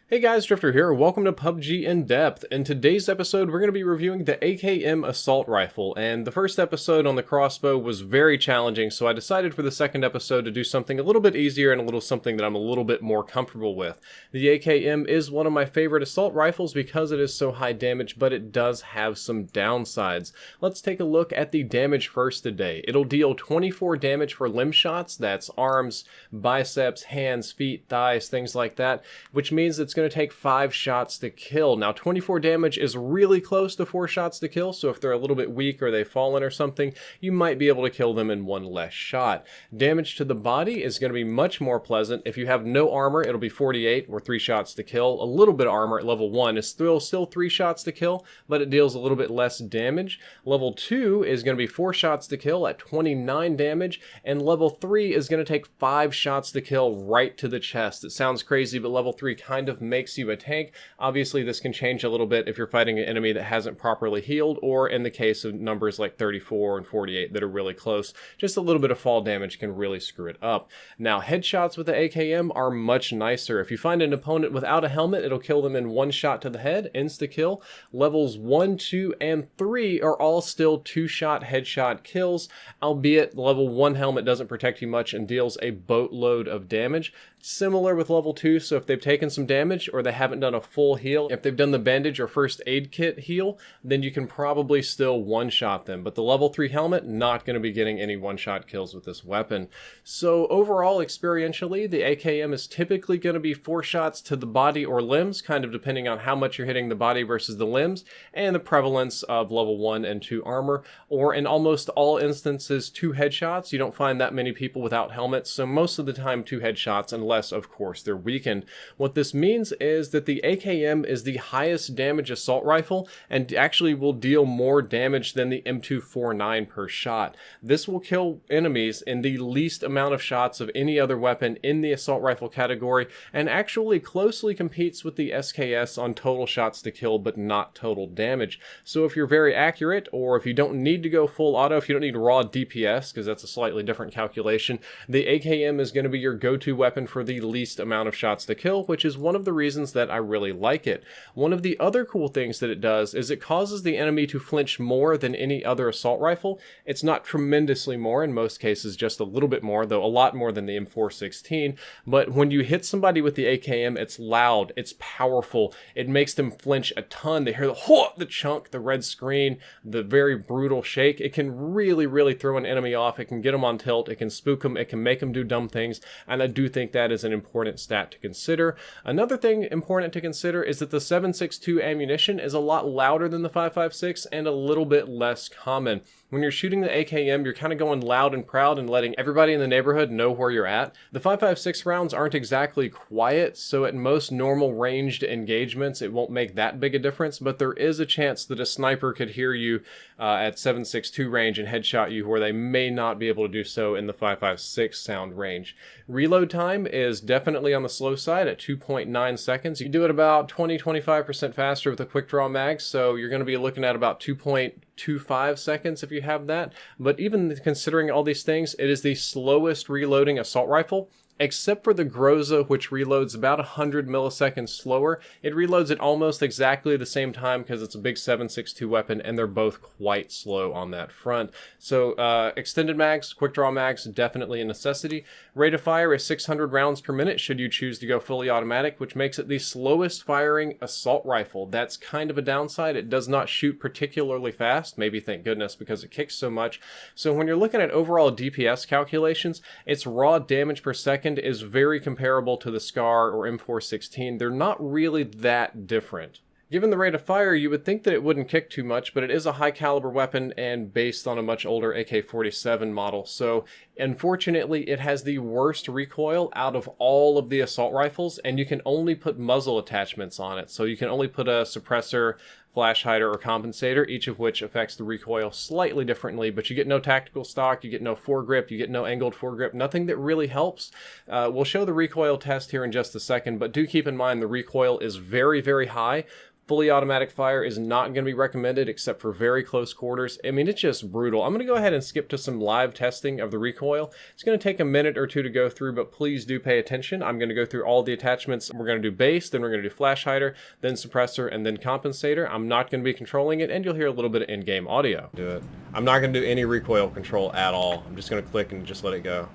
Hey guys, Drifter here. Welcome to PUBG In Depth. In today's episode, we're going to be reviewing the AKM Assault Rifle, and the first episode on the crossbow was very challenging, so I decided for the second episode to do something a little bit easier and something that I'm a little bit more comfortable with. The AKM is one of my favorite assault rifles because it is so high damage, but it does have some downsides. Let's take a look at the damage first today. It'll deal 24 damage for limb shots, that's arms, biceps, hands, feet, thighs, things like that, which means it's going to take 5 shots to kill. Now 24 damage is really close to 4 shots to kill, so if they're a little bit weak or they've fallen or something, you might be able to kill them in one less shot. Damage to the body is going to be much more pleasant. If you have no armor, it'll be 48 or 3 shots to kill. A little bit of armor at level 1 is still 3 shots to kill, but it deals a little bit less damage. Level 2 is going to be 4 shots to kill at 29 damage, and level 3 is going to take 5 shots to kill right to the chest. It sounds crazy, but level 3 kind of makes you a tank. Obviously, this can change a little bit if you're fighting an enemy that hasn't properly healed, or in the case of numbers like 34 and 48 that are really close, just a little bit of fall damage can really screw it up. Now, headshots with the AKM are much nicer. If you find an opponent without a helmet, it'll kill them in 1 shot to the head, insta-kill. Levels 1, 2, and 3 are all still 2-shot headshot kills, albeit level 1 helmet doesn't protect you much and deals a boatload of damage. Similar with level 2, so if they've taken some damage or they haven't done a full heal, if they've done the bandage or first aid kit heal, then you can probably still one-shot them. But the level 3 helmet, not going to be getting any one-shot kills with this weapon. So overall, experientially, the AKM is typically going to be 4 shots to the body or limbs, kind of depending on how much you're hitting the body versus the limbs, and the prevalence of level 1 and 2 armor, or in almost all instances, 2 headshots. You don't find that many people without helmets, so most of the time 2 headshots, unless of course they're weakened. What this means is that the AKM is the highest damage assault rifle and actually will deal more damage than the M249 per shot. This will kill enemies in the least amount of shots of any other weapon in the assault rifle category, and actually closely competes with the SKS on total shots to kill but not total damage. So if you're very accurate, or if you don't need to go full auto, if you don't need raw DPS, because that's a slightly different calculation, the AKM is going to be your go-to weapon for the least amount of shots to kill, which is one of the reasons that I really like it. One of the other cool things that it does is it causes the enemy to flinch more than any other assault rifle. It's not tremendously more, in most cases just a little bit more, though a lot more than the M416, but when you hit somebody with the AKM, it's loud, it's powerful, it makes them flinch a ton. They hear the chunk, the red screen, the very brutal shake. It can really throw an enemy off. It can get them on tilt, it can spook them, it can make them do dumb things, and I do think that is an important stat to consider. Another thing important to consider is that the 7.62 ammunition is a lot louder than the 5.56 and a little bit less common. When you're shooting the AKM, you're kind of going loud and proud and letting everybody in the neighborhood know where you're at. The 5.56 rounds aren't exactly quiet, so at most normal ranged engagements, it won't make that big a difference, but there is a chance that a sniper could hear you at 7.62 range and headshot you where they may not be able to do so in the 5.56 sound range. Reload time is definitely on the slow side at 2.9 seconds. You do it about 20-25% faster with a quick draw mag, so you're going to be looking at about 2.25 seconds if you have that. But even considering all these things, it is the slowest reloading assault rifle, except for the Groza, which reloads about 100 milliseconds slower. It reloads at almost exactly the same time because it's a big 7.62 weapon, and they're both quite slow on that front. So extended mags, quick draw mags, definitely a necessity. Rate of fire is 600 rounds per minute should you choose to go fully automatic, which makes it the slowest firing assault rifle. That's kind of a downside. It does not shoot particularly fast, maybe thank goodness because it kicks so much. So when you're looking at overall DPS calculations, its raw damage per second is very comparable to the SCAR or M416. They're not really that different. Given the rate of fire, you would think that it wouldn't kick too much, but it is a high caliber weapon and based on a much older AK-47 model, so unfortunately it has the worst recoil out of all of the assault rifles, and you can only put muzzle attachments on it, so you can only put a suppressor, flash hider, or compensator, each of which affects the recoil slightly differently, but you get no tactical stock, you get no foregrip, you get no angled foregrip, nothing that really helps. We'll show the recoil test here in just a second, but do keep in mind the recoil is very high. Fully automatic fire is not going to be recommended except for very close quarters. I mean, it's just brutal. I'm going to go ahead and skip to some live testing of the recoil. It's going to take a minute or two to go through, but please do pay attention. I'm going to go through all the attachments. We're going to do bass, then we're going to do flash hider, then suppressor, and then compensator. I'm not going to be controlling it, and you'll hear a little bit of in-game audio. Do it. I'm not going to do any recoil control at all. I'm just going to click and just let it go.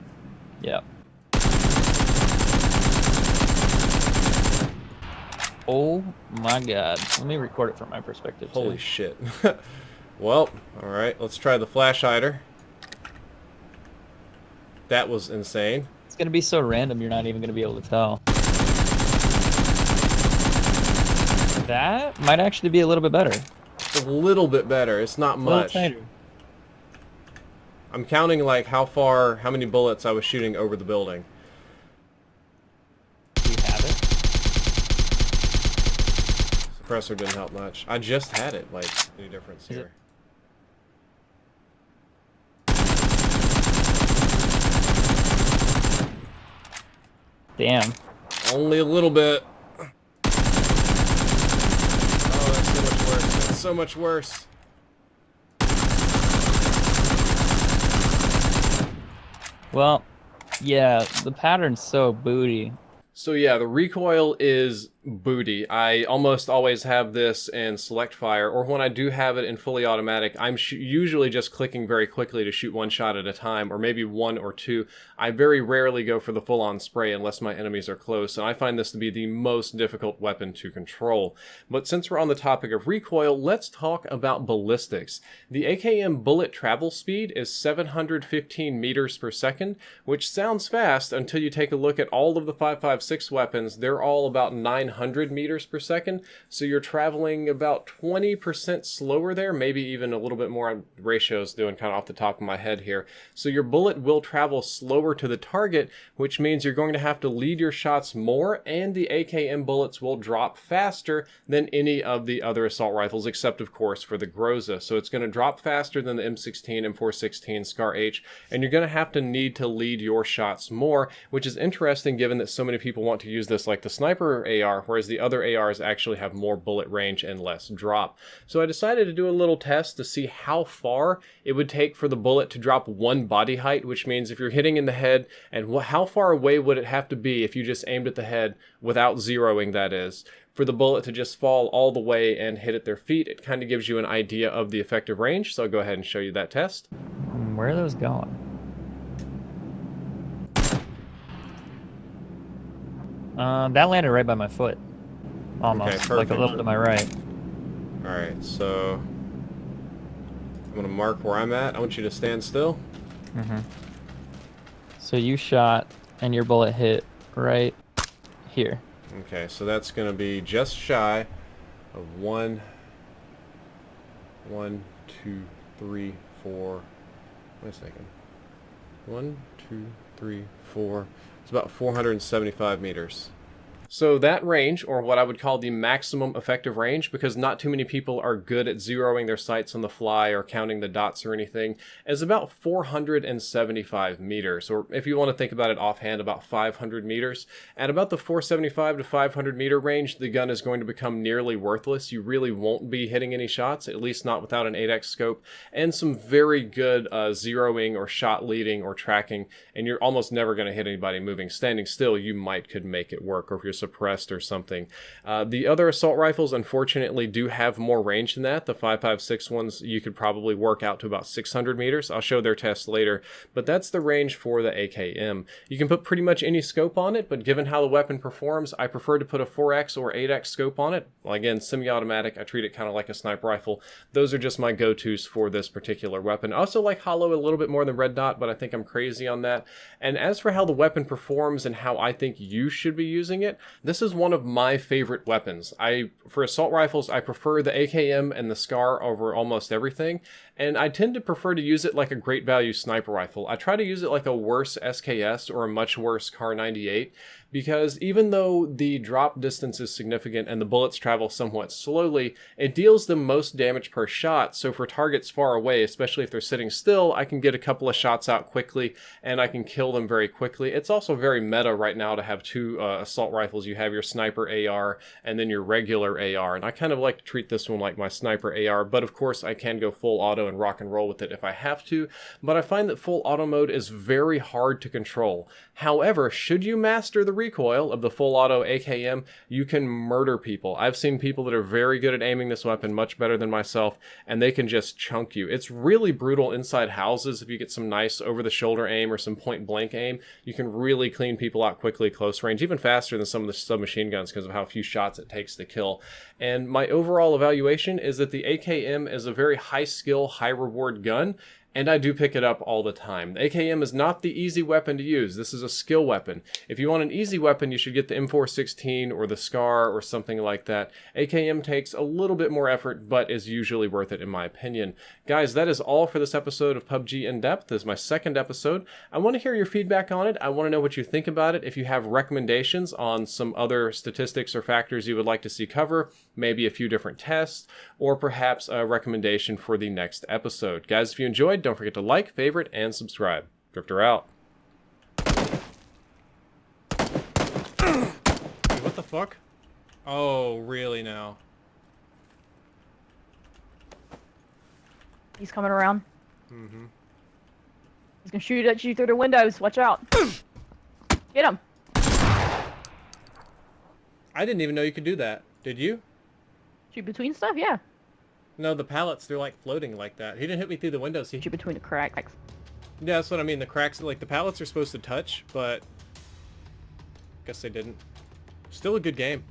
Yeah. Oh my god. Let me record it from my perspective too. Holy shit. Well, alright, let's try the flash hider. That was insane. It's gonna be so random you're not even gonna be able to tell. That might actually be a little bit better. A little bit better. It's not much. I'm counting like how many bullets I was shooting over the building. Do you have it? Suppressor didn't help much. I just had it. Like, any difference here? Damn. Only a little bit. Oh, that's so much worse. That's so much worse. Well, yeah, the pattern's so booty. So yeah, the recoil is booty. I almost always have this in select fire, or when I do have it in fully automatic, I'm usually just clicking very quickly to shoot one shot at a time, or maybe one or two. I very rarely go for the full-on spray unless my enemies are close, and I find this to be the most difficult weapon to control. But since we're on the topic of recoil, let's talk about ballistics. The AKM bullet travel speed is 715 meters per second, which sounds fast until you take a look at all of the 5.56 weapons. They're all about 900 meters per second, so you're traveling about 20% slower there, maybe even a little bit more. Ratios doing kind of off the top of my head here. So your bullet will travel slower to the target, which means you're going to have to lead your shots more, and the AKM bullets will drop faster than any of the other assault rifles, except of course for the Groza. So it's going to drop faster than the M16, M416, Scar H, and you're going to have to need to lead your shots more, which is interesting given that so many people want to use this like the sniper AR, whereas the other ARs actually have more bullet range and less drop. So I decided to do a little test to see how far it would take for the bullet to drop one body height, which means if you're hitting in the head, and how far away would it have to be if you just aimed at the head without zeroing, that is, for the bullet to just fall all the way and hit at their feet. It kind of gives you an idea of the effective range, so I'll go ahead and show you that test. Where are those going? That landed right by my foot. Almost, okay, like a little to my right. Alright, so I'm going to mark where I'm at. I want you to stand still. Mm-hmm. So you shot, and your bullet hit right here. Okay, so that's going to be just shy of 1, 2, 3, 4. Wait a second. 1, 2, 3, 4. It's about 475 meters. So that range, or what I would call the maximum effective range, because not too many people are good at zeroing their sights on the fly or counting the dots or anything, is about 475 meters, or if you want to think about it offhand, about 500 meters. At about the 475 to 500 meter range, the gun is going to become nearly worthless. You really won't be hitting any shots, at least not without an 8x scope, and some very good zeroing or shot leading or tracking, and you're almost never going to hit anybody moving. Standing still, you could make it work, or if you're suppressed or something. The other assault rifles unfortunately do have more range than that. The 5.56 ones you could probably work out to about 600 meters. I'll show their tests later, but that's the range for the AKM. You can put pretty much any scope on it, but given how the weapon performs, I prefer to put a 4x or 8x scope on it. Well, again, semi-automatic, I treat it kind of like a sniper rifle. Those are just my go-tos for this particular weapon. I also like hollow a little bit more than red dot, but I think I'm crazy on that. And as for how the weapon performs and how I think you should be using it, this is one of my favorite weapons. For assault rifles, I prefer the AKM and the Scar over almost everything, and I tend to prefer to use it like a great value sniper rifle. I try to use it like a worse SKS or a much worse Kar 98, because even though the drop distance is significant and the bullets travel somewhat slowly, it deals the most damage per shot. So for targets far away, especially if they're sitting still, I can get a couple of shots out quickly and I can kill them very quickly. It's also very meta right now to have two assault rifles. You have your sniper AR and then your regular AR, and I kind of like to treat this one like my sniper AR, but of course I can go full auto and rock and roll with it if I have to, but I find that full auto mode is very hard to control. However, should you master the recoil of the full auto AKM, you can murder people. I've seen people that are very good at aiming this weapon, much better than myself, and they can just chunk you. It's really brutal inside houses. If you get some nice over-the-shoulder aim or some point-blank aim, you can really clean people out quickly close range, even faster than some of the submachine guns because of how few shots it takes to kill. And my overall evaluation is that the AKM is a very high-skill, high-reward gun, and I do pick it up all the time. The AKM is not the easy weapon to use. This is a skill weapon. If you want an easy weapon, you should get the M416 or the SCAR or something like that. AKM takes a little bit more effort, but is usually worth it in my opinion. Guys, that is all for this episode of PUBG In Depth. This is my second episode. I want to hear your feedback on it. I want to know what you think about it. If you have recommendations on some other statistics or factors you would like to see cover, maybe a few different tests, or perhaps a recommendation for the next episode. Guys, if you enjoyed, don't forget to like, favorite, and subscribe. Drifter out. Wait, what the fuck? Oh, really now? He's coming around. Mm-hmm. He's gonna shoot at you through the windows. Watch out. Get him. I didn't even know you could do that. Did you? Shoot between stuff? Yeah. No, the pallets, they're like floating like that. He didn't hit me through the windows. Shoot between the cracks. Yeah, that's what I mean. The cracks, like the pallets are supposed to touch, but guess they didn't. Still a good game.